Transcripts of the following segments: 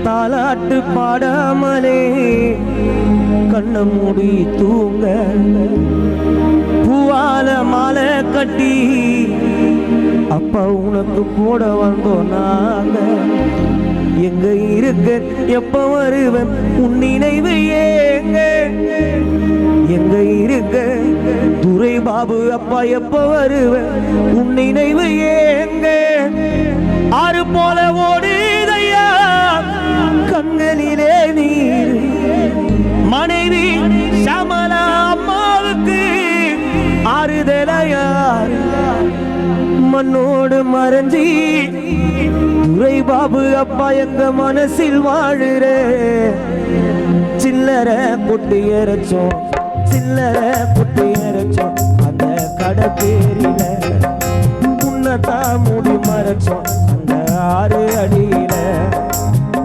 தாலாட்டு பாடாமலே கண்ண மூடி தூங்க பூவால மாலை கட்டி அப்பா உனக்கு போட வந்தோம் நாங்க. எங்க இருக்க எப்ப வருவன் உன் நினைவு ஏங்க? எங்க இருக்க துரை பாபு அப்பா எப்ப வருவன் உன் நினைவு ஏங்க? ஆறு போல ஓடுதையா கண்களிலே நீர். மனைவி சமலா அம்மாவுக்கு ஆறுதலையார் மண்ணோடு மறைஞ்சி துரை பாபு அப்பா எங்க மனசில் வாழுற. சில்லற பொட்டி எறைச்சோம் சில்லற பொட்டி எறைச்சோம் அந்த கடை பேரில. உன்னதான் மூடி மறைச்சோம் அந்த 6 அடியில.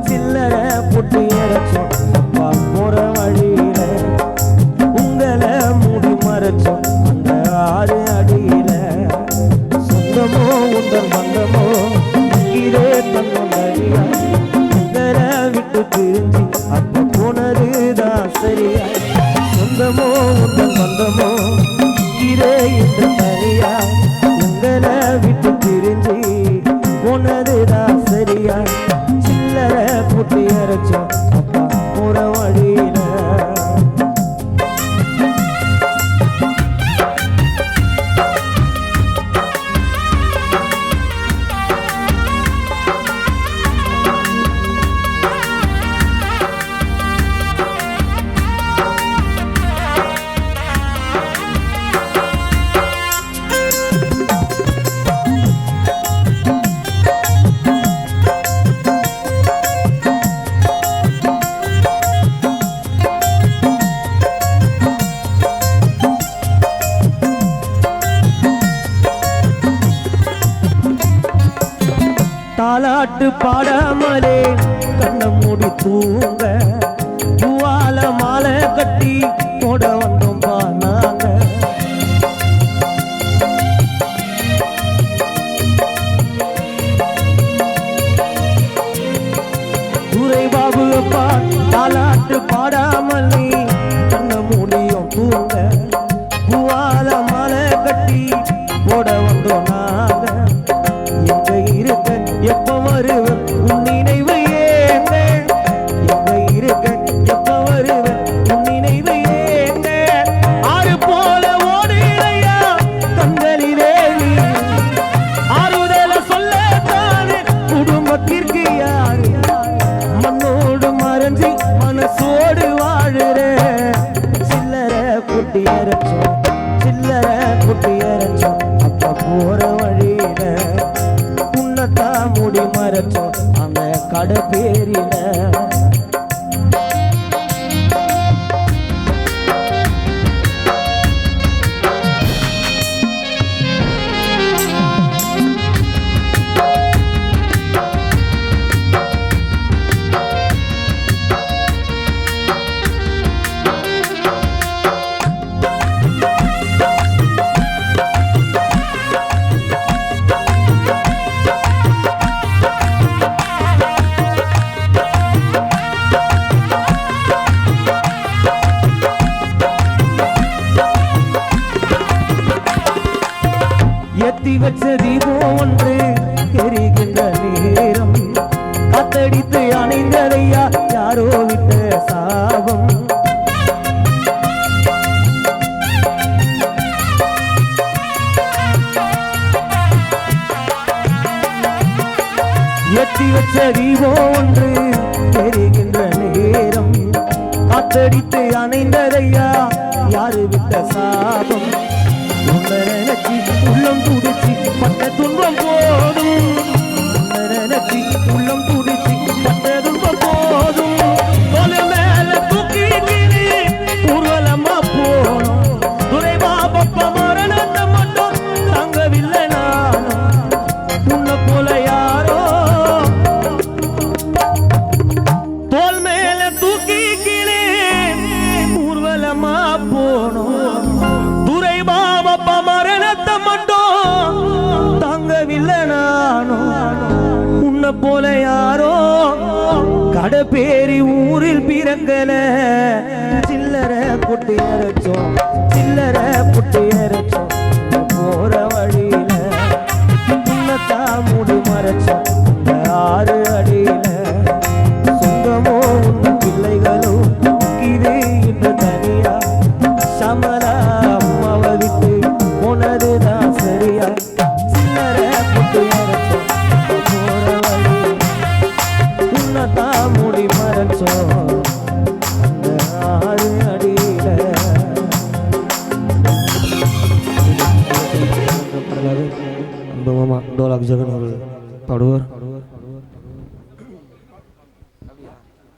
சில்லற பொட்டி எறைச்சோம் அப்பா போற வழியில. உங்களை மூடி மறைச்சோம் அந்த 6 அடியில. சொந்தமோ உந்தன் பந்தமோ இதே தன்னறியா உங்களை விட்டு பிரிஞ்சு அப்ப போனதுதான் சரியா. சொந்தமோ உந்தன் பந்தமோ இதே இந்த தனியா உங்களை விட்டு பிரிஞ்சு போனதுதான் சரியா. சில்லற புட்டி அரைச்சோம் அப்பா போற வழியில. தாலாட்டு பாடாமலே கண்ண மூடி தூங்க பூவால மாலை கட்டி போட வந்தோம் பானாங்க. துரை பாபு அப்பா தாலாட்டு பாடாமலே கண்ண மூடியும் தூங்க பூவால மாலை கட்டி போட வந்தோம் நாங்க. எங்க இருக்க எப்ப வருவன் உன் நினைவு ஏங்க? எங்க இருக்க எப்ப வருவன் உன் நினைவு ஏங்க? ஆறு போல ஓடுதையா கண்களிலே நீ. ஆறுதல சொல்லத்தானே குடும்பத்திற்கு யாரு? மண்ணோடு மறைஞ்சி மனசோடு வாழுற. சில்லற குட்டி அரைச்சோம் சில்லற குட்டி அரைச்சோம் அப்ப போற வழியில. உன்னதான் மூடி மறைச்சோம் அந்த கடை பேரில. ஏத்தி வச்ச தீபம் ஒன்று எரிகின்ற நேரம் காத்தடித்து அணைந்ததையா யாரோ விட்ட சாபம். ஏத்தி வச்ச தீபம் ஒன்று எரிகின்ற நேரம் காத்தடித்து அணைந்ததையா யாரு விட்ட சாபம். நினைச்சி உள்ளம் துடிச்சி பட்ட துன்பம் போதும். நினைச்சி உள்ளம் துடிச்சி பட்ட துன்பம் போதும். தொலை மேல தூக்கிட்டு ஊர்வலமா போனோம். துரை பாபப்பா மரணத்தை மட்டும் தாங்கவில்லை நானும். உன்னை போல யாரோ தோல் மேல தூக்கிக்கினே ஊர்வலமா போனோம். துரை பாபப்பா மரணத்தை மட்டும் தாங்கவில்லை நானும். உன்னை போல போல யாரோ கடப்பேரி ஊரில் பிறங்கல சில்லற புட்டி அரைச்சோம் சில்லற புட்டி அரைச்சோம் போற வழியில முன்னத்தா முடி மறைச்சோம் இந்த 6 அடியில சொந்தமோ உன் பிள்ளைகளும் இது இன்று தனியா சமலா அம்மாவை விட்டு போனதுதான் சரியா சில்லற புட்டி அரைச்சோம் போற வழியில முன்னத்தா முடி மறைச்சோம் இந்த 6 அடியில मामा 2 लाख जगन और पाडवर